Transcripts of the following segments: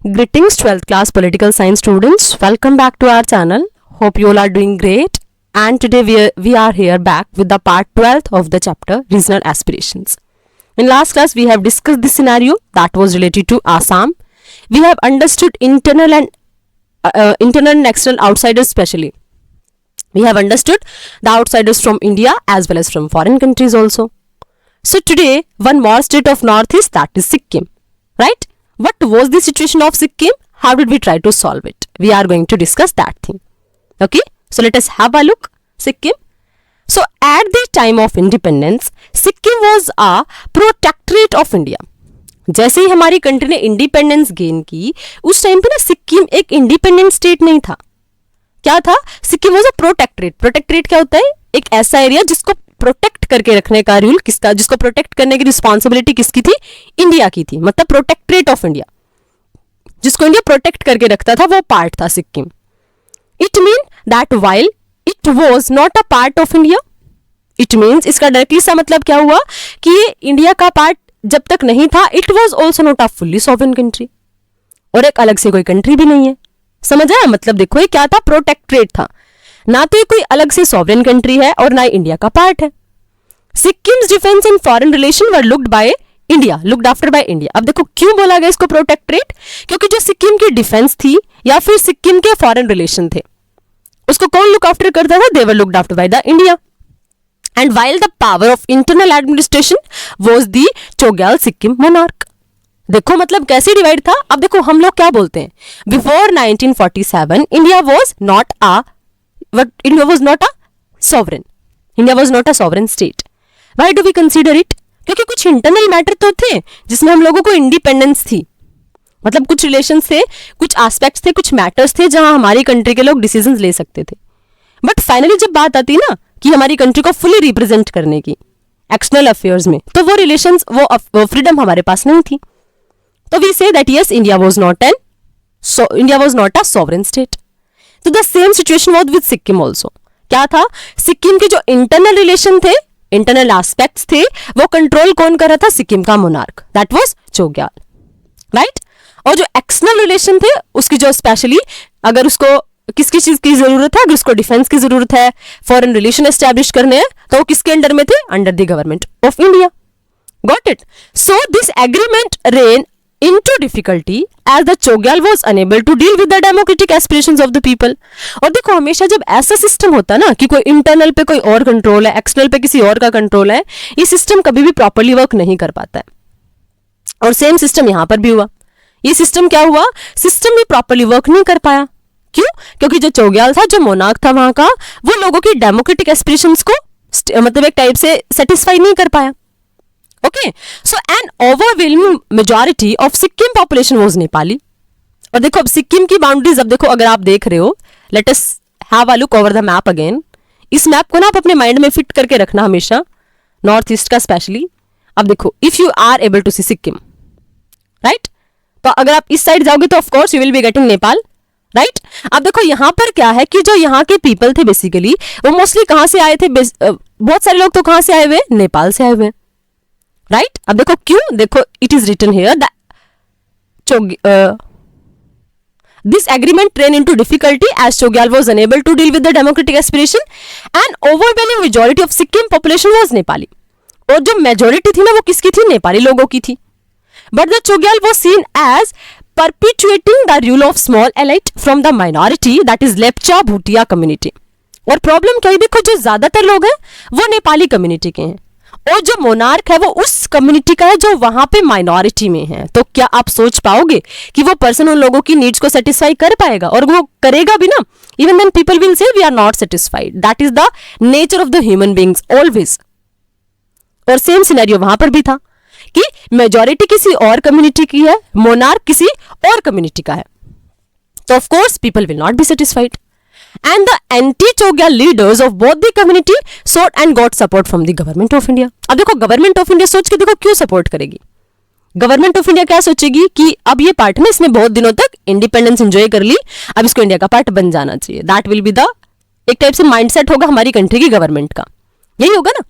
Greetings 12th class political science students. Welcome back to our channel. Hope you all are doing great. And today we are here back with the part 12th of the chapter Regional Aspirations. In last class we have discussed the scenario that was related to Assam. We have understood internal and external outsiders especially. We have understood the outsiders from India as well as from foreign countries also. So today one more state of Northeast, that is Sikkim, right? What was the situation of Sikkim? How did we try to solve it? We are going to discuss that thing. Okay, so let us have a look. Sikkim. So at the time of independence, Sikkim was a protectorate of India. जैसे ही हमारी country ने independence gain की, उस time पे ना सिक्किम एक independent state नहीं था. क्या था? Sikkim was a protectorate. Protectorate क्या होता है? एक ऐसा एरिया जिसको प्रोटेक्ट करके रखने का रूल किसका, जिसको प्रोटेक्ट करने की रिस्पॉन्सिबिलिटी किसकी थी? इंडिया की थी. मतलब प्रोटेक्टरेट ऑफ इंडिया, जिसको इंडिया प्रोटेक्ट करके रखता था, वो पार्ट था Sikkim. It mean that while it was not a part of India, it means इसका डायरेक्टली सा मतलब क्या हुआ कि ये इंडिया का पार्ट जब तक नहीं था, it was also not a fully sovereign country, और एक अलग से कोई कंट्री भी नहीं है. समझ आया? मतलब देखो ये क्या था? प्रोटेक्टरेट था. ना तो ये कोई अलग से सॉवरेन कंट्री है और ना इंडिया का पार्ट है. Sikkim's defence in foreign relation were looked by India, looked after by India. अब देखो क्यों बोला गया इसको प्रोटेक्टरेट? क्योंकि जो सिक्किम की डिफेंस थी या फिर सिक्किम के फॉरेन रिलेशन थे, उसको कौन लुक आफ्टर करता था? They were looked after by the India. And while the power of internal administration was the Chogyal Sikkim monarch. देखो मतलब कैसे डिवाइड था. अब देखो हम लोग क्या बोलते हैं, before 1947 India was not a sovereign. India was not a sovereign state. Why do we consider it? क्योंकि कुछ इंटरनल मैटर तो थे जिसमें हम लोगों को इंडिपेंडेंस थी. मतलब कुछ रिलेशंस थे, कुछ एस्पेक्ट्स थे, कुछ मैटर्स थे जहां हमारी कंट्री के लोग डिसीजंस ले सकते थे. बट फाइनली जब बात आती ना कि हमारी कंट्री को फुली रिप्रेजेंट करने की एक्सटर्नल अफेयर्स में, तो वो रिलेशंस, वो फ्रीडम हमारे पास नहीं थी. तो we say that yes India was not a sovereign state. तो the same situation was with Sikkim also. क्या था? सिक्किम के जो इंटरनल रिलेशन थे, इंटरनल एस्पेक्ट्स थे, वो कंट्रोल कौन कर रहा था? सिक्किम का monarch, that was Chogyal, right. और जो एक्सटर्नल रिलेशन थे उसकी जो स्पेशली अगर उसको किसकी चीज की जरूरत है, अगर उसको डिफेंस की जरूरत है, फॉरेन रिलेशन एस्टैब्लिश करने हैं, तो वो किसके अंडर में थे? Under the government of India. Got it? So this agreement rain into difficulty as the Chogyal was unable to deal with the democratic aspirations of the people. और देखो हमेशा जब ऐसा सिस्टम होता ना कि कोई इंटरनल पे कोई और कंट्रोल है, एक्सटर्नल पे किसी और का कंट्रोल है, ये सिस्टम कभी भी प्रॉपर्ली वर्क नहीं कर पाता है. और सेम सिस्टम यहां पर भी हुआ. ये सिस्टम क्या हुआ? सिस्टम भी प्रॉपर्ली वर्क नहीं कर पाया. क्यों? क्योंकि जो चोग्याल था, जो मोनार्क था वहां का, वो लोगों की डेमोक्रेटिक एस्पिरेशंस को मतलब एक टाइप से सेटिस्फाई नहीं कर पाया. Okay, so an overwhelming majority of Sikkim population was Nepali. और देखो अब सिक्किम की बाउंड्रीज, अब देखो अगर आप देख रहे हो, let us have a look over the map again. इस मैप को ना आप अपने माइंड में फिट करके रखना हमेशा, नॉर्थ ईस्ट का स्पेशली. अब देखो if you are able to see Sikkim, right, तो अगर आप इस साइड जाओगे तो of course you will be getting Nepal, right. अब देखो यहाँ पर क्या है कि जो यहाँ के पीपल थे बेसिकली, वो मोस्टली कहाँ से आए थे? बहुत सारे लोग तो कहाँ से आए हुए? नेपाल से आए हुए, राइट. अब देखो क्यों, देखो it is written here this agreement ran into difficulty as Chogyal was unable to deal with the democratic aspiration and overwhelming majority of Sikkim population was Nepali. और जो मेजोरिटी थी ना वो किसकी थी? नेपाली लोगों की थी. But the Chogyal was seen as perpetuating the rule of small elite from the minority, that is Lepcha Bhutia community. और प्रॉब्लम क्या है? देखो जो ज्यादातर लोग हैं वो नेपाली कम्युनिटी के हैं, और जो मोनार्क है वो उस कम्युनिटी का है जो वहां पे माइनॉरिटी में है. तो क्या आप सोच पाओगे कि वो पर्सन उन लोगों की नीड्स को सेटिस्फाई कर पाएगा? और वो करेगा भी ना. Even then people will say we are not satisfied. That is the nature of the human beings always. और सेम सिनेरियो वहां पर भी था कि मेजॉरिटी किसी और कम्युनिटी की है, मोनार्क किसी और कम्युनिटी का है, तो of course people will not be satisfied. And the anti-Chogyal leaders of both the community sought and got support from the government of India. अब देखो गवर्नमेंट ऑफ इंडिया सोच के देखो क्यों सपोर्ट करेगी. गवर्नमेंट ऑफ इंडिया क्या सोचेगी कि अब ये पार्ट में इसने बहुत दिनों तक इंडिपेंडेंस एंजॉय कर ली, अब इसको इंडिया का पार्ट बन जाना चाहिए. दैट विल बी द एक टाइप से माइंडसेट होगा हमारी कंट्री की गवर्नमेंट का, यही होगा ना.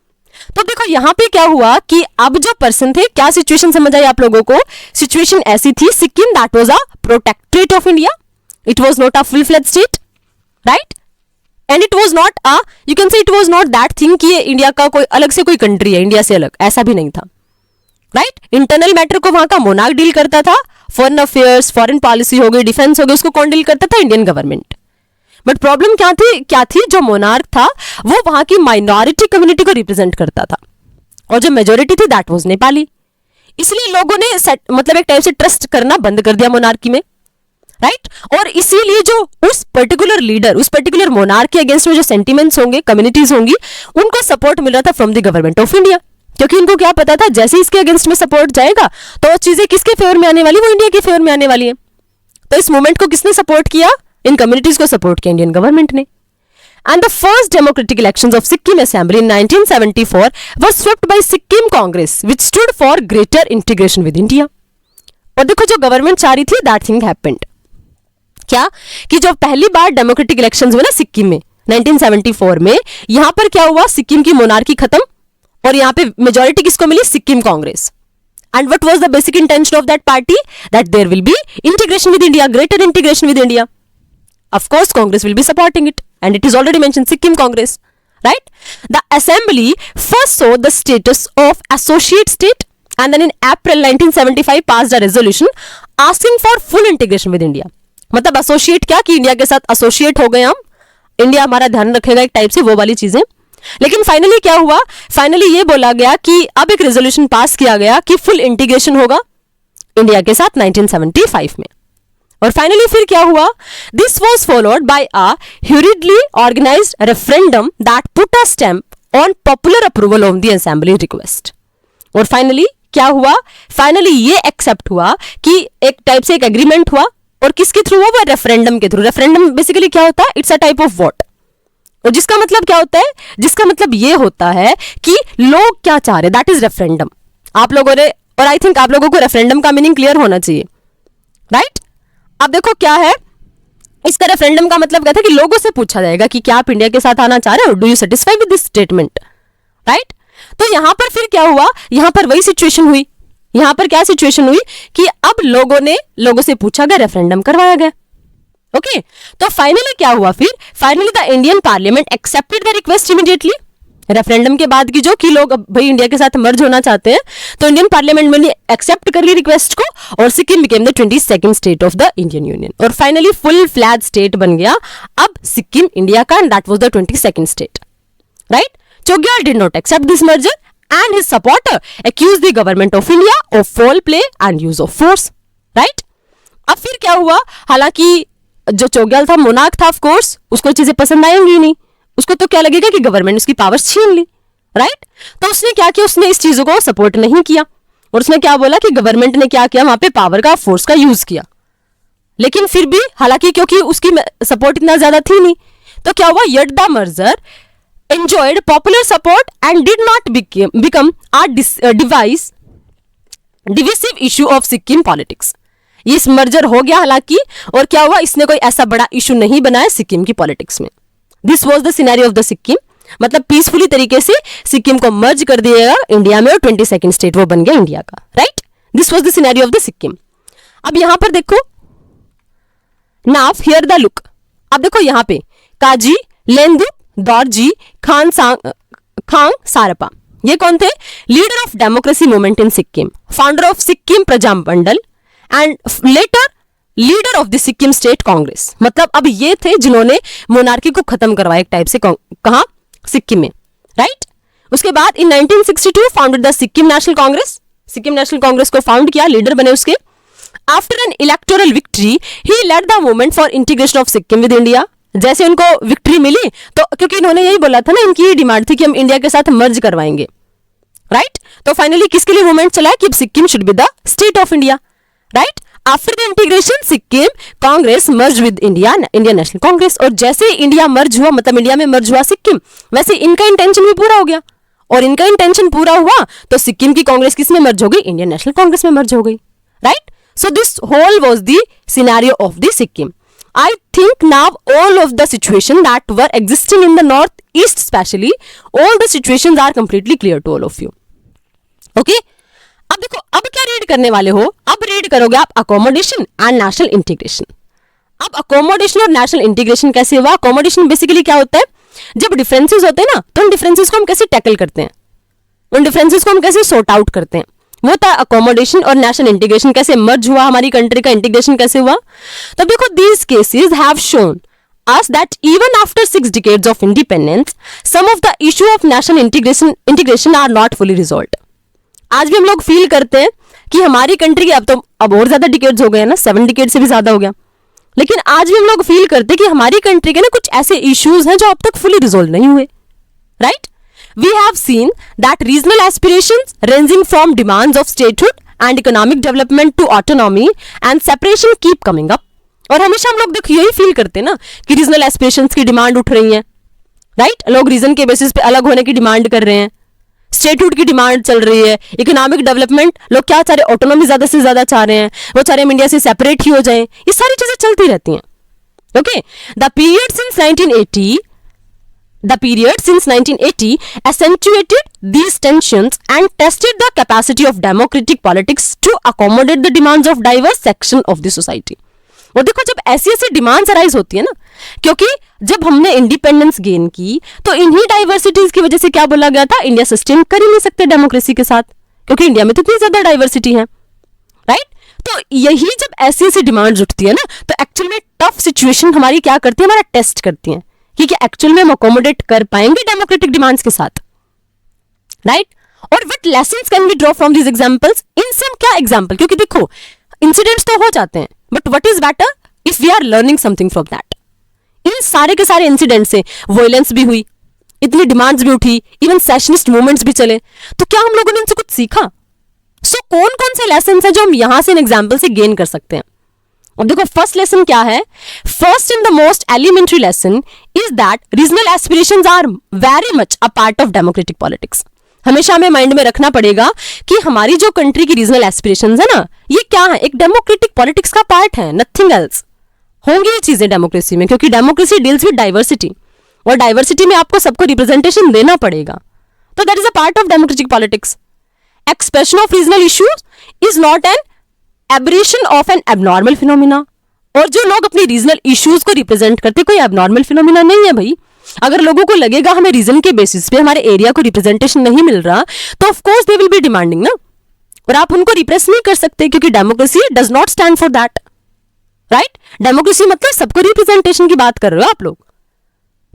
तो देखो यहाँ पे क्या हुआ कि अब जो पर्सन थे, क्या सिचुएशन समझ आई आप लोगों को? सिचुएशन ऐसी थी, Sikkim that was a protectorate of India, it was not a full fledge state, right? And it was not a, you can say it was not that thing कि ये इंडिया का कोई अलग से कोई कंट्री है, इंडिया से अलग, ऐसा भी नहीं था, राइट? इंटरनल मैटर को वहां का मोनार्क डील करता था, फॉरेन अफेयर्स, फॉरेन पॉलिसी हो गई, डिफेंस हो गई, उसको कौन डील करता था? Indian government. बट प्रॉब्लम क्या थी? जो मोनार्क था वो वहां की माइनॉरिटी कम्युनिटी को रिप्रेजेंट करता था, और जो मेजोरिटी थी दैट वाज नेपाली। इसलिए लोगों ने मतलब एक टाइप से ट्रस्ट करना बंद कर दिया मोनार्की में, राइट? और इसीलिए जो उस पर्टिकुलर लीडर, उस पर्टिकुलर मोनार्क के अगेंस्ट में जो सेंटिमेंट्स होंगे, कम्युनिटीज होंगी, उनको सपोर्ट मिल रहा था from the government of India, क्योंकि इनको क्या पता था जैसे इसके अगेंस्ट में सपोर्ट जाएगा तो वो चीजें किसके फेवर में आने वाली? वो इंडिया के फेवर में आने वाली है। तो इस मूवमेंट को किसने सपोर्ट किया? इन कम्युनिटीज को सपोर्ट किया इंडियन गवर्नमेंट ने। And the first democratic elections of Sikkim Assembly in 1974 were swept by Sikkim Congress, which stood for greater integration with India. और देखो जो गवर्नमेंट चाह रही थी, that thing happened. क्या कि जो पहली बार डेमोक्रेटिक इलेक्शंस हुए ना सिक्किम में 1974 में, यहां पर क्या हुआ? सिक्किम की मोनार्की खत्म और यहां पे मेजोरिटी किसको मिली? Sikkim Congress. And what was the basic intention of that party? That there will be integration with India, greater integration with India. Of course, Congress will be supporting it, and it is already mentioned Sikkim Congress, right? The assembly first saw the status of associate state, and then in April 1975 passed a resolution asking for full integration with India. मतलब associate क्या कि India के साथ associate हो गए हम, India हमारा ध्यान रखेगा एक टाइप से, वो वाली चीजें। लेकिन फाइनली क्या हुआ? फाइनली ये बोला गया कि अब एक रेजोल्यूशन पास किया गया कि फुल इंटीग्रेशन होगा इंडिया के साथ 1975 में। और फाइनली फिर क्या हुआ? This was followed by a hurriedly organized referendum that put a stamp on popular approval of the assembly request. और फाइनली क्या हुआ? फाइनली ये एक्सेप्ट हुआ कि एक टाइप से एक एग्रीमेंट हुआ, और किसके थ्रू हुआ? रेफरेंडम के थ्रू। रेफरेंडम बेसिकली क्या होता है? It's a type of vote. और जिसका मतलब क्या होता है? जिसका मतलब ये होता है कि लोग क्या चाह रहे, दैट इज रेफरेंडम। आप लोगों ने, और आई थिंक आप लोगों को रेफरेंडम का मीनिंग क्लियर होना चाहिए, राइट? अब देखो क्या है इसका रेफरेंडम का मतलब क्या था कि लोगों से पूछा जाएगा कि क्या आप इंडिया के साथ आना चाह रहे हो, do you satisfy with this statement, right? तो यहां पर फिर क्या हुआ? यहां पर वही सिचुएशन हुई। यहां पर क्या सिचुएशन हुई कि अब लोगों से पूछा गया, रेफरेंडम करवाया गया। ओके, तो फाइनली क्या हुआ? फिर finally the Indian parliament accepted the request immediately. Referendum के बाद की जो कि लोग भाई इंडिया के साथ मर्ज होना चाहते हैं, तो इंडियन पार्लियामेंट में एक्सेप्ट कर ली रिक्वेस्ट को, और Sikkim became the 22nd state of the Indian union, और फाइनली फुल फ्लैग स्टेट बन गया अब सिक्किम इंडिया का, and that was the 22nd state, right? Chogyal did not accept this merger, and his supporter accused the government of India of foul play and use of force, right? अब फिर क्या हुआ? हालांकि जो चोग्याल था, मोनार्क था, of course उसको चीजें पसंद आएंगी नहीं, उसको तो क्या लगेगा कि गवर्नमेंट उसकी पावर्स छीन ली, राइट? तो उसने क्या किया? उसने इस चीजों को सपोर्ट नहीं किया, और उसने क्या बोला कि गवर्नमेंट ने क्या किया? वहां पे पावर का, फोर्स का यूज किया। लेकिन फिर भी, हालांकि क्योंकि उसकी सपोर्ट इतना ज्यादा थी नहीं, तो क्या हुआ? Yet the merger enjoyed popular support and did not become a divisive issue of Sikkim politics. ये मर्जर हो गया हालांकि, और क्या हुआ? इसने कोई ऐसा बड़ा इशू नहीं बनाया सिक्किम की पॉलिटिक्स में। This was the scenario of the Sikkim, मतलब पीसफुली तरीके से सिक्किम को मर्ज कर दिया इंडिया में, और 22nd स्टेट वो बन गया इंडिया का, right? This was the scenario of the Sikkim. अब यहां पर देखो, नाउ हियर द लुक। अब देखो यहां पे काजी लेंदुप दौरजी खांग सारपा, ये कौन थे? Leader of democracy movement in Sikkim, founder of Sikkim Prajamandal, and later leader of the Sikkim state Congress. मतलब अब ये थे जिन्होंने मोनार्की को खत्म करवाया एक टाइप से, कहां? सिक्किम में, राइट? उसके बाद in 1962 founded the Sikkim National Congress, Sikkim National Congress को फाउंड किया, लीडर बने उसके। After an electoral victory he led the movement for integration of Sikkim with India. जैसे उनको विक्ट्री मिली, तो क्योंकि इन्होंने यही बोला था ना, इनकी डिमांड थी कि हम इंडिया के साथ मर्ज करवाएंगे, राइट? तो फाइनली किसके लिए मूवमेंट चला कि Sikkim should be the state of India, right? After the integration Sikkim Congress merge with Indian national Congress, और जैसे इंडिया मर्ज हुआ, मतलब इंडिया में मर्ज हुआ सिक्किम, वैसे इनका इंटेंशन भी पूरा हो गया, और इनका इंटेंशन पूरा हुआ तो सिक्किम की कांग्रेस किस में मर्ज हो गई? इंडियन नेशनल कांग्रेस में मर्ज हो गई, right? So this whole was the scenario of the Sikkim. I think now all of the situation that were existing in the north east specially, all the situations are completely clear to all of you. Okay, अब देखो, अब क्या read करने वाले हो, अब read करोगे आप अकोमोडेशन एंड नेशनल इंटीग्रेशन. अब अकोमोडेशन और नेशनल इंटीग्रेशन कैसे हुआ? अकोमोडेशन बेसिकली क्या होता है, जब डिफरेंसेस होते हैं ना, तो उन डिफरेंसेस को हम कैसे टैकल करते हैं, उन डिफरेंसेस को हम कैसे सॉर्ट आउट करते हैं, वो था अकोमोडेशन. और नेशनल इंटीग्रेशन कैसे मर्ज हुआ, हमारी कंट्री का इंटीग्रेशन कैसे हुआ. तो देखो, these cases have shown us that even after 6 decades of independence, some of the issue of national integration are not fully resolved. आज भी हम लोग फील करते हैं कि हमारी कंट्री के अब और ज्यादा डिकेड्स हो गए ना, 7 डिकेड से भी ज्यादा हो गया, लेकिन आज भी हम लोग फील करते हैं कि हमारी कंट्री के ना कुछ ऐसे इश्यूज हैं जो अब तक फुली रिजोल्व नहीं हुए. Right, we have seen that regional aspirations ranging from demands of statehood and economic development to autonomy and separation keep coming up. और हमेशा हम लोग देखो यही फील करते हैं ना कि रीजनल एस्पिरेशंस की डिमांड उठ रही है. राइट, लोग रीजन के बेसिस पे अलग होने की डिमांड कर रहे हैं, स्टेटहुड की डिमांड चल रही है, इकोनॉमिक डेवलपमेंट, लोग क्या चाह रहे हैं, ऑटोनॉमी ज्यादा से ज्यादा चाह रहे हैं, वो चाह रहे हैं इंडिया से सेपरेट ही हो जाएं. ये सारी चीजें चलती रहती हैं. Okay, the period since 1980 accentuated these tensions and tested the capacity of democratic politics to accommodate the demands of diverse section of the society. और देखो, जब ऐसी ऐसी डिमांड्स अराइज होती है ना, क्योंकि जब हमने इंडिपेंडेंस गेन की तो इन्हीं डाइवर्सिटीज की वजह से क्या बोला गया था, इंडिया सस्टेन कर ही नहीं सकते डेमोक्रेसी के साथ, क्योंकि इंडिया में तो इतनी ज्यादा डाइवर्सिटी है. राइट, तो यही जब ऐसी ऐसी डिमांड्स उठती है ना, तो एक्चुअल में टफ सिचुएशन हमारी क्या करती है, हमारा टेस्ट करती है कि क्या एक्चुअल में हम अकोमोडेट कर पाएंगे डेमोक्रेटिक डिमांड्स के साथ. राइट, और what lessons can we draw from these examples, इनसे हम क्या एग्जांपल, क्योंकि देखो इंसिडेंट्स तो हो जाते हैं, but what is better if we are learning something from that. इन सारे के सारे इंसिडेंट से वायलेंस भी हुई, इतनी डिमांड्स भी उठी, इवन सेशनिस्ट मूवमेंट्स भी चले, तो क्या हम लोगों ने इनसे कुछ सीखा? सो कौन कौन से लेसन है जो हम यहां से इन एग्जाम्पल से गेन कर सकते हैं? अब देखो, फर्स्ट लेसन क्या है, first and the most elementary lesson is that regional aspirations are very much a part of democratic politics. हमेशा हमें माइंड में रखना पड़ेगा कि हमारी जो कंट्री की रीजनल एस्पिरेशंस है ना, ये क्या है, एक डेमोक्रेटिक पॉलिटिक्स का पार्ट है, नथिंग एल्स. होंगी ये चीजें डेमोक्रेसी में, क्योंकि डेमोक्रेसी डील्स विद डाइवर्सिटी, और डाइवर्सिटी में आपको सबको रिप्रेजेंटेशन देना पड़ेगा, तो that is a part of democratic politics. Expression of regional issues is not an aberration of N abnormal phenomena. और जो लोग अपनी रीजनल इश्यूज को रिप्रेजेंट करते, कोई एबनॉर्मल फिनोमिना नहीं है भाई. अगर लोगों को लगेगा हमें रीजन के बेसिस पे हमारे एरिया को रिप्रेजेंटेशन नहीं मिल रहा, तो of course they will be demanding ना, और आप उनको रिप्रेस नहीं कर सकते, क्योंकि democracy does not stand for that. Right, democracy मतलब सबको रिप्रेजेंटेशन की बात कर रहे हो आप लोग.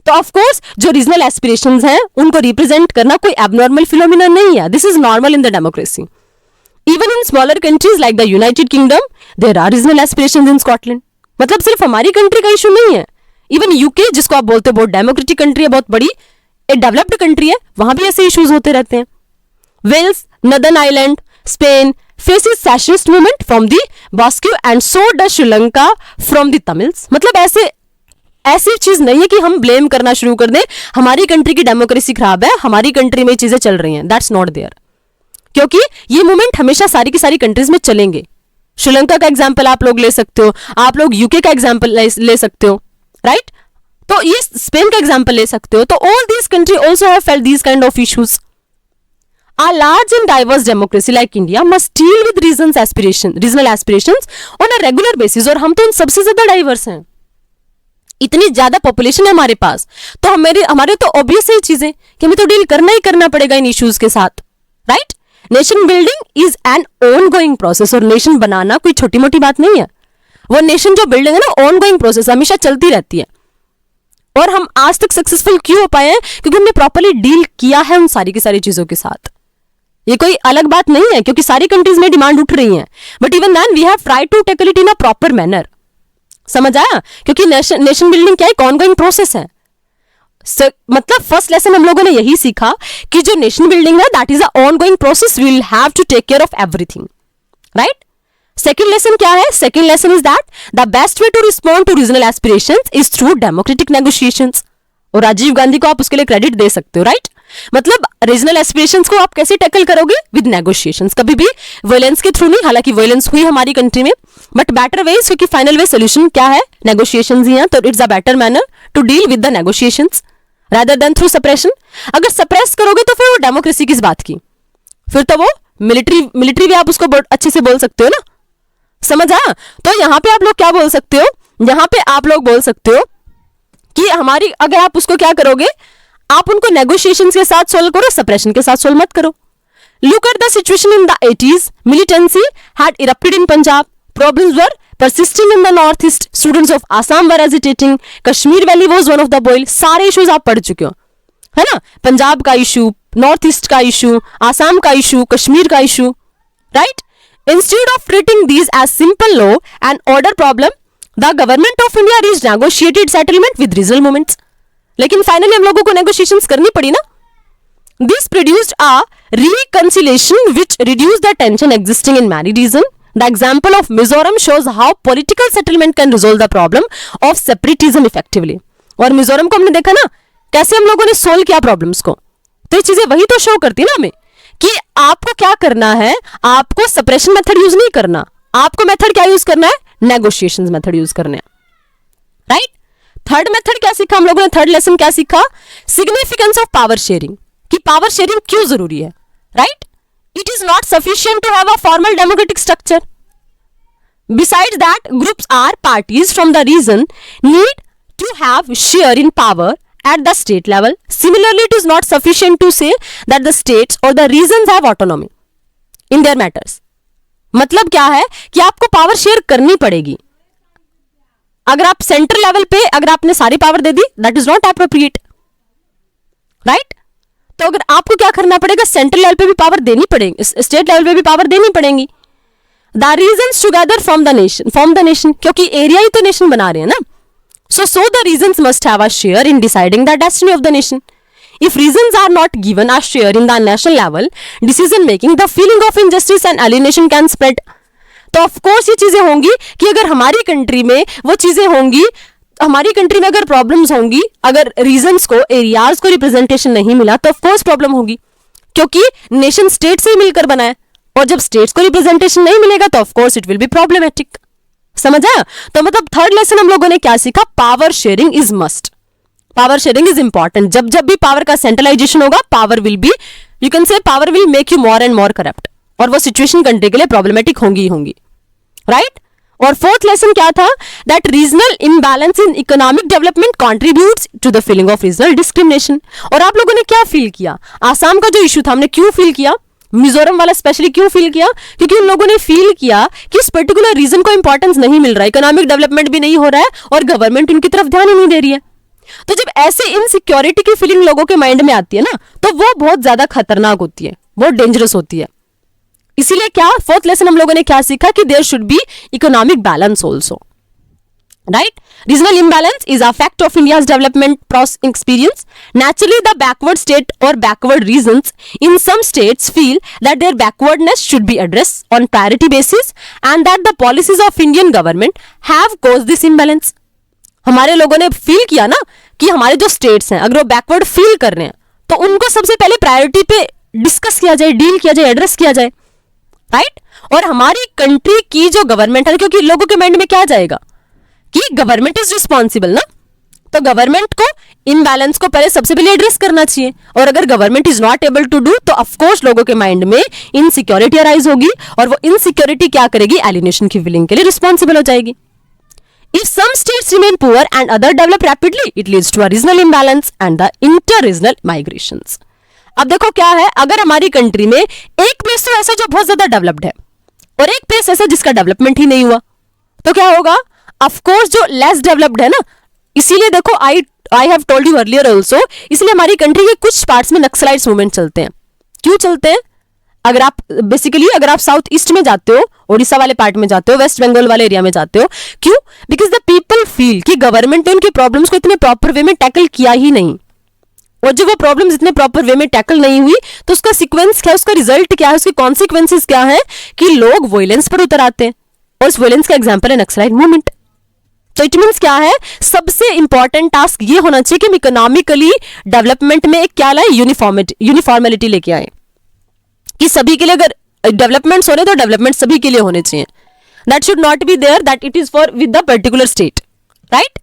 तो ऑफ कोर्स जो रीजनल एस्पिरेशंस हैं उनको रिप्रेजेंट करना कोई एबनॉर्मल फिनोमिना नहीं है. This is normal in the democracy. Even in smaller countries like the United Kingdom there are regional aspirations in Scotland. मतलब सिर्फ हमारी कंट्री का इशू नहीं है, इवन यूके जिसको आप बोलते हो बहुत डेमोक्रेटिक कंट्री है, बहुत बड़ी एक डेवलप्ड कंट्री है, वहां भी ऐसे इश्यूज होते रहते हैं. Wales, northern Ireland, Spain faces secessionist movement from the Basque and so does Sri Lanka from the Tamils. मतलब ऐसी चीज नहीं है कि हम ब्लेम करना शुरू कर दें, हमारी कंट्री की डेमोक्रेसी खराब है, हमारी कंट्री में चीजें चल रही हैं. दैट्स नॉट देयर, क्योंकि ये मूवमेंट हमेशा सारी की सारी कंट्रीज में चलेंगे. श्रीलंका का एग्जाम्पल आप लोग ले सकते हो, आप लोग यूके का एग्जाम्पल ले सकते हो. राइट, तो ये स्पेन का एग्जाम्पल ले सकते हो. तो all these country also have felt these kind of issues. A large and diverse democracy like India must deal with regional aspirations on a regular basis. और हम तो इन सबसे ज्यादा डाइवर्स हैं, इतनी ज्यादा पॉपुलेशन है हमारे पास, तो हमारे तो ऑब्वियस ही चीजें कि हमें तो डील करना ही करना पड़ेगा इन इश्यूज के साथ. Right, nation building is an on going process, और नेशन बनाना कोई छोटी मोटी बात नहीं है. वो नेशन जो बिल्डिंग है ना, ऑन गोइंग प्रोसेस, हमेशा चलती रहती है. और हम आज तक सक्सेसफुल क्यों हो पाए हैं, क्योंकि हमने प्रॉपर्ली डील किया है उन सारी की सारी चीजों के साथ. ये कोई अलग बात नहीं है, क्योंकि सारी कंट्रीज में डिमांड उठ रही है, but even then we have tried to tackle it in a proper manner. समझ आया, क्योंकि नेशन बिल्डिंग क्या है, एक ऑनगोइंग प्रोसेस है. मतलब फर्स्ट लेसन हम लोगों ने यही सीखा कि जो नेशन बिल्डिंग है that is a ongoing process, we will have to take care of everything. Right, second lesson क्या है, second lesson is that the best way to respond to regional aspirations is through democratic negotiations. और राजीव गांधी को आप उसके लिए credit दे सकते हो. Right, मतलब रीजनल एस्पिरेशंस को आप कैसे टैकल करोगे, विद नेगोशिएशंस, कभी भी वायलेंस के थ्रू नहीं. हालांकि वायलेंस हुई हमारी कंट्री में, बट बेटर वे, क्योंकि फाइनल वे सोल्यूशन क्या है, नेगोशिएशंस ही है, तो it's a better manner to deal with the negotiations. rather than through suppression. अगर सप्रेस करोगे तो फिर वो डेमोक्रेसी किस बात की, फिर तो वो मिलिट्री भी आप उसको अच्छे से बोल सकते हो ना, समझ आया? तो यहाँ पे आप लोग क्या बोल सकते हो, यहाँ पे आप लोग बोल सकते हो कि हमारी, अगर आप उसको क्या करोगे, आप उनको नेगोशिएशन के साथ सोल्व करो, सप्रेशन के साथ सोल्व मत करो. Look at the situation in the 80s. Militancy had erupted in Punjab. Problems were persisting in the northeast. Students of Assam were agitating. Kashmir Valley was one of the boil. सारे issues आप पढ़ चुके हो, है ना? पंजाब का issue, north east का issue, Assam का इशू, कश्मीर का issue, right? Instead of treating these as simple law and order problem, the government of India reached negotiated settlement with regional movements. लेकिन फाइनली हम लोगों को नेगोशिएशंस करनी पड़ी ना. This produced a reconciliation which reduced the tension existing in many regions. The example of Mizoram shows how political settlement can resolve the problem of separatism effectively. और मिजोरम को हमने देखा ना कैसे हम लोगों ने सोल्व किया प्रॉब्लम्स को. तो ये चीजें वही तो शो करती है ना हमें कि आपको क्या करना है. आपको सप्रेशन मेथड यूज नहीं करना, आपको मेथड क्या यूज करना है, नेगोशिएशंस मेथड यूज करना है, राइट? थर्ड मेथड क्या सीखा हम लोगों ने, थर्ड लेसन क्या सीखा, सिग्निफिकेंस ऑफ पावर शेयरिंग, कि पावर शेयरिंग क्यों जरूरी है, right? It is not sufficient to have a formal democratic structure. Besides that groups or parties from the region need to have share in power at the state level. Similarly, it is not sufficient to say that the states or the regions have autonomy in their matters. मतलब क्या है कि आपको power share करनी पड़ेगी. अगर आप central level पे अगर आपने सारी power they the, that is not appropriate, right? तो अगर आपको क्या करना पड़ेगा, सेंट्रल लेवल पे भी पावर देनी पड़ेगी, स्टेट लेवल पे भी पावर देनी पड़ेगी. The regions together form the nation, क्योंकि एरिया ही तो नेशन बना रहे हैं ना. So the regions must have a share in deciding the destiny of the nation. If regions are not given a share in the national level decision making, the feeling of injustice and alienation can spread. तो of course ये चीजें होंगी कि अगर हमारी country में वो चीजें होंगी, हमारी कंट्री में अगर प्रॉब्लम्स होंगी, अगर रीजन्स को, एरियाज को रिप्रेजेंटेशन नहीं मिला तो ऑफ कोर्स प्रॉब्लम होगी, क्योंकि नेशन स्टेट से ही मिलकर बना है, और जब स्टेट्स को रिप्रेजेंटेशन नहीं मिलेगा तो of course it will be problematic. समझ आया? तो मतलब थर्ड लेसन हम लोगों ने क्या सीखा, power sharing is must, power sharing is important. जब जब भी पावर का सेंट्रलाइजेशन होगा, power will be, you can से power will make you more and more corrupt, और वो सिचुएशन कंट्री के लिए प्रॉब्लमेटिक होंगी ही होंगी, राइट? और फोर्थ लेसन क्या था, that regional imbalance in economic development contributes to the feeling of regional discrimination. और आप लोगों ने क्या फील किया, आसाम का जो इशू था हमने क्यों फील किया, मिजोरम वाला स्पेशली क्यों फील किया, क्योंकि उन लोगों ने फील किया कि इस पर्टिकुलर रीजन को इंपॉर्टेंस नहीं मिल रहा है, इकोनॉमिक डेवलपमेंट भी नहीं हो रहा है और गवर्नमेंट उनकी तरफ ध्यान ही नहीं दे रही है. तो जब ऐसे इनसिक्योरिटी की फीलिंग लोगों के माइंड में आती है ना, तो वो बहुत ज्यादा खतरनाक होती है, बहुत डेंजरस होती है. इसीलिए क्या फोर्थ लेसन हम लोगों ने क्या सीखा कि there should be economic balance also, right? Regional imbalance is a fact of India's development process experience. Naturally, the backward state or backward regions in some states feel that their backwardness should be addressed on priority basis and that the policies of Indian government have caused this imbalance. हमारे लोगों ने feel किया ना कि हमारे जो states हैं अगर वो बैकवर्ड फील कर रहे हैं तो उनको सबसे पहले प्रायोरिटी पे डिस्कस किया जाए, डील किया जाए, एड्रेस किया जाए, राइट? और हमारी कंट्री की जो गवर्नमेंट है, क्योंकि लोगों के माइंड में क्या जाएगा कि गवर्नमेंट इज रिस्पॉन्सिबल ना, तो गवर्नमेंट को इम्बैलेंस को पहले सबसे पहले एड्रेस करना चाहिए. और अगर government is not able to do तो ऑफ कोर्स लोगों के माइंड में इनसिक्योरिटी अराइज होगी, और वो इनसिक्योरिटी क्या करेगी, एलिनेशन की फीलिंग के लिए रिस्पॉन्सिबल हो जाएगी. If some states remain poor and others develop rapidly, it leads to a regional imbalance and the inter-regional migrations. अब देखो क्या है, अगर हमारी कंट्री में एक प्लेस तो ऐसा जो बहुत ज्यादा डेवलप्ड है और एक प्लेस ऐसा जिसका डेवलपमेंट ही नहीं हुआ, तो क्या होगा, ऑफ कोर्स जो लेस डेवलप्ड है ना, इसीलिए देखो I have told you earlier also, इसलिए हमारी कंट्री के कुछ पार्ट्स में नक्सलाइट्स मूवमेंट चलते हैं. क्यों चलते हैं? अगर आप बेसिकली अगर आप साउथ ईस्ट में जाते हो, ओडिशा वाले पार्ट में जाते हो, वेस्ट बंगाल वाले एरिया में जाते हो, क्यों? बिकॉज द पीपल फील कि गवर्नमेंट ने उनकी प्रॉब्लम्स को इतने प्रॉपर वे में टैकल किया ही नहीं, और जब वो प्रॉब्लम्स इतने प्रॉपर वे में टैकल नहीं हुई तो उसका सीक्वेंस क्या है, उसका रिजल्ट क्या है, उसके कॉन्सिक्वेंसेस क्या है कि लोग वॉयलेंस पर उतर आते हैं, और उस वॉयलेंस का एग्जाम्पल है नक्सलाइट मूवमेंट. तो इट मीन्स क्या है, सबसे इंपॉर्टेंट टास्क ये होना चाहिए कि हम इकोनॉमिकली डेवलपमेंट में एक क्या लाए, यूनिफॉर्मेलिटी लेके आए, कि सभी के लिए अगर डेवलपमेंट्स हो रहे तो डेवलपमेंट सभी के लिए होने चाहिए. That should not be there that it is for with the particular state, right?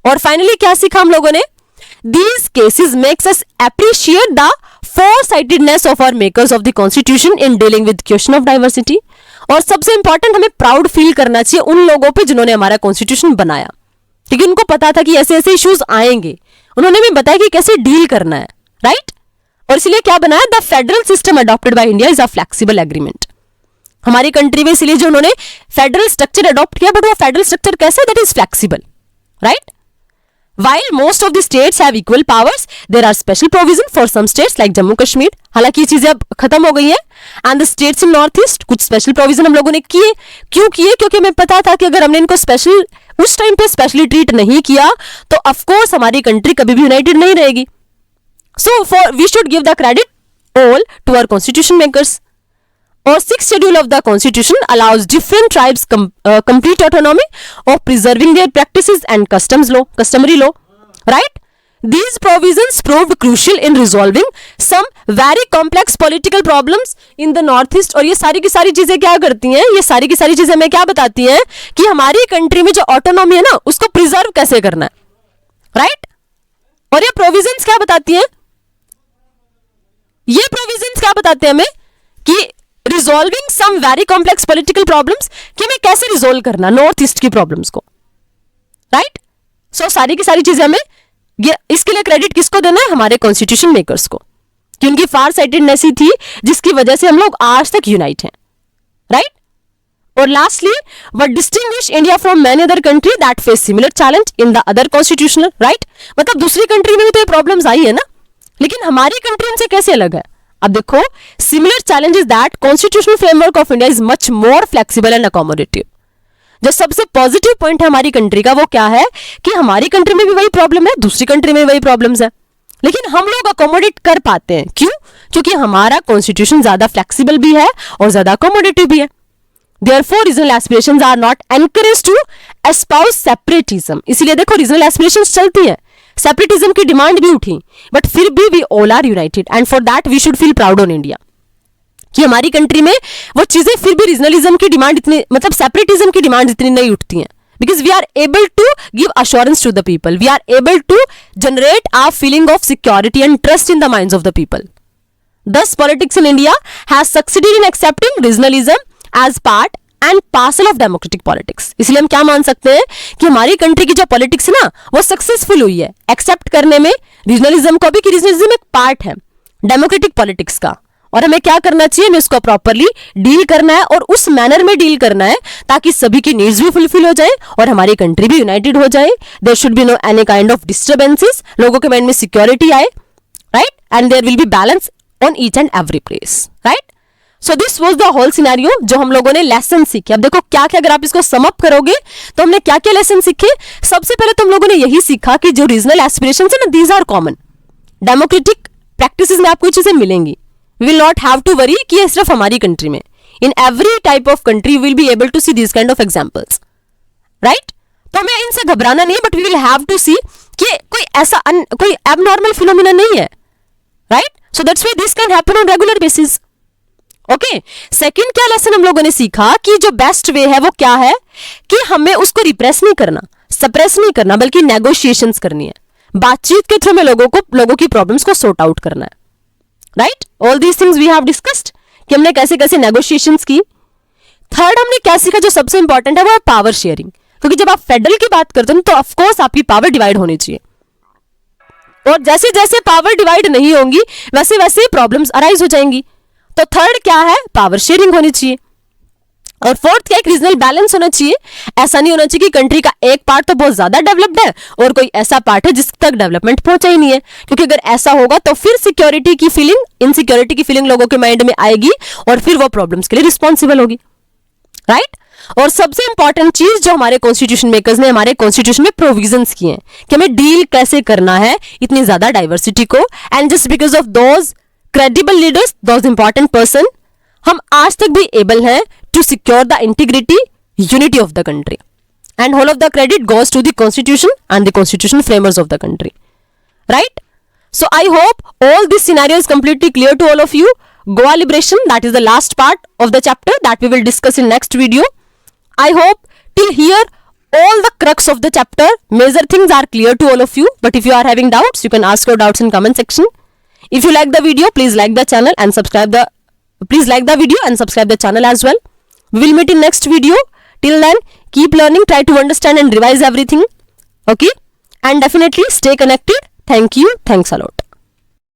और फाइनली क्या सीखा हम लोगों ने, these cases makes us appreciate the foresightedness of our makers of the constitution in dealing with question of diversity. और सबसे important हमें proud feel करना चाहिए उन लोगों पे जिन्होंने हमारा कॉन्स्टिट्यूशन बनाया, क्योंकि उनको पता था कि ऐसे ऐसे इश्यूज आएंगे, उन्होंने भी बताया कि कैसे डील करना है, राइट? और इसलिए क्या बनाया, the federal system adopted by India is a flexible agreement. हमारी कंट्री में इसलिए जो उन्होंने फेडरल स्ट्रक्चर अडॉप्ट किया, बट वो फेडरल स्ट्रक्चर कैसे, that is flexible, right? While most of the states have equal powers, there are special provision for some states like Jammu Kashmir. हालांकि ये चीजें अब खत्म हो गई हैं. And the states in North East, कुछ special provision हम लोगों ने किए. क्यों किए? क्योंकि हमें पता था कि अगर हमने इनको स्पेशल उस टाइम पे स्पेशली ट्रीट नहीं किया तो ऑफ कोर्स हमारी कंट्री कभी भी यूनाइटेड नहीं रहेगी. So for we should give the credit all to our constitution makers. और 6th schedule of the constitution allows different tribes complete autonomy of preserving their practices and customary law, right? These provisions proved crucial in resolving some very complex political problems in the northeast. और ये सारी की सारी चीजें क्या करती हैं, ये सारी की सारी चीजें हमें क्या बताती हैं कि हमारी कंट्री में जो ऑटोनॉमी है ना उसको प्रिजर्व कैसे करना है, राइट? और ये प्रोविजंस क्या बताती हैं, ये प्रोविजंस क्या बताते हैं हमें कि resolving some very complex political problems, कि हमें कैसे रिजोल्व करना नॉर्थ ईस्ट की प्रॉब्लम्स को, राइट? सो सारी की सारी चीजें हमें, इसके लिए क्रेडिट किसको देना है, हमारे कॉन्स्टिट्यूशन मेकर्स को, कि उनकी फार साइटेडनेस ही थी जिसकी वजह से हम लोग आज तक यूनाइट हैं, राइट? और lastly, what distinguish India from many other country that face similar challenge in the other constitutional, right? मतलब दूसरी कंट्री में भी तो ये प्रॉब्लम्स आई है ना, लेकिन हमारी कंट्री उनसे कैसे अलग है? अब देखो, similar challenge is that constitutional framework of India is much more flexible and accommodative. जो सबसे पॉजिटिव पॉइंट है हमारी कंट्री का वो क्या है कि हमारी कंट्री में भी वही प्रॉब्लम है, दूसरी कंट्री में वही प्रॉब्लम्स है, लेकिन हम लोग अकोमोडेट कर पाते हैं. क्यों? क्योंकि हमारा कॉन्स्टिट्यूशन ज्यादा फ्लेक्सिबल भी है और ज्यादा अकोमोडेटिव भी है. Therefore, regional aspirations are not encouraged to espouse separatism. इसलिए देखो, रीजनल एस्पिरेशंस चलती है, सेपरेटिज्म की डिमांड भी उठी, बट फिर भी we all are united and for that we should feel proud on India कि हमारी कंट्री में वो चीजें फिर भी रीजनलिज्म की डिमांड इतनी, मतलब सेपरेटिज्म की डिमांड इतनी नहीं उठती हैं, because we are able to give assurance to the people, we are able to generate our feeling of security and trust in the minds of the people. Thus, politics in India has succeeded in accepting regionalism as part and parcel of democratic politics. इसलिए हम क्या मान सकते हैं कि हमारी country की जो पॉलिटिक्स है ना वो सक्सेसफुल हुई है एक्सेप्ट करने में रीजनलिज्म को भी, कि रीजनलिज्म एक पार्ट है डेमोक्रेटिक पॉलिटिक्स का, और हमें क्या करना चाहिए, हमें उसको प्रॉपरली डील करना है और उस मैनर में डील करना है ताकि सभी की नीड्स भी फुलफिल हो जाए और हमारी कंट्री भी यूनाइटेड हो जाए. There should be no any kind of disturbances, लोगों के माइंड में सिक्योरिटी आए, right? And there will be balance on each and every place, right? So this was the whole scenario जो हम लोगों ने लेसन सीखे. अब देखो क्या क्या, अगर आप इसको सम अप करोगे तो हमने क्या क्या लेसन सीखे. सबसे पहले तो हम लोगों ने यही सीखा कि जो रीजनल एस्पिरेशंस है ना, these are common. Democratic practices में आपको ये चीजें मिलेंगी. We will not have to worry कि ये सिर्फ हमारी कंट्री में, in every type of country will be able to see these kind of examples, right? तो हमें इनसे घबराना नहीं है, but we will have to see कि कोई ऐसा कोई एबनॉर्मल फिनोमिना नहीं है, right? So that's why this can happen on regular basis. Okay. Second क्या लेसन हम लोगों ने सीखा कि जो बेस्ट वे है वो क्या है कि हमें उसको रिप्रेस नहीं करना, सप्रेस नहीं करना, बल्कि नेगोशिएशंस करनी है. बातचीत के थ्रू में लोगों की प्रॉब्लम्स को सॉर्ट आउट करना है, right? All these things we have discussed कि हमने कैसे कैसे नेगोशिएशंस की. थर्ड हमने क्या सीखा जो सबसे इंपॉर्टेंट है वो है पावर शेयरिंग, क्योंकि जब आप फेडरल की बात करते हो तो ऑफकोर्स आपकी पावर डिवाइड होनी चाहिए, और जैसे जैसे पावर डिवाइड नहीं होंगी वैसे वैसे प्रॉब्लम्स अराइज हो जाएंगी. तो थर्ड क्या है, पावर शेयरिंग होनी चाहिए. और फोर्थ क्या, एक रीजनल बैलेंस होना चाहिए. ऐसा नहीं होना चाहिए कि कंट्री का एक पार्ट तो बहुत ज्यादा डेवलप्ड है और कोई ऐसा पार्ट है जिस तक डेवलपमेंट पहुंचा ही नहीं है, क्योंकि अगर ऐसा होगा तो फिर सिक्योरिटी की फीलिंग, इनसिक्योरिटी की फीलिंग लोगों के माइंड में आएगी और फिर वो प्रॉब्लम्स के लिए रिस्पॉन्सिबल होगी, राइट? और सबसे इंपॉर्टेंट चीज जो हमारे कॉन्स्टिट्यूशन मेकर्स ने हमारे कॉन्स्टिट्यूशन में प्रोविजंस किए हैं कि हमें डील कैसे करना है इतनी ज्यादा डाइवर्सिटी को. And just because of those credible leaders, those important person, हम आज तक भी एबल हैं to secure the integrity, unity of the country. And whole of the credit goes to the constitution and the constitution framers of the country, right? So I hope all this scenario is completely clear to all of you. Goa liberation, that is the last part of the chapter that we will discuss in next video. I hope till here all the crux of the chapter. Major things are clear to all of you, but if you are having doubts, you can ask your doubts in comment section. If you like the video, please like the channel and subscribe the channel as well. We will meet in next video. Till then, keep learning, try to understand and revise everything. Okay? And definitely stay connected. Thank you. Thanks a lot.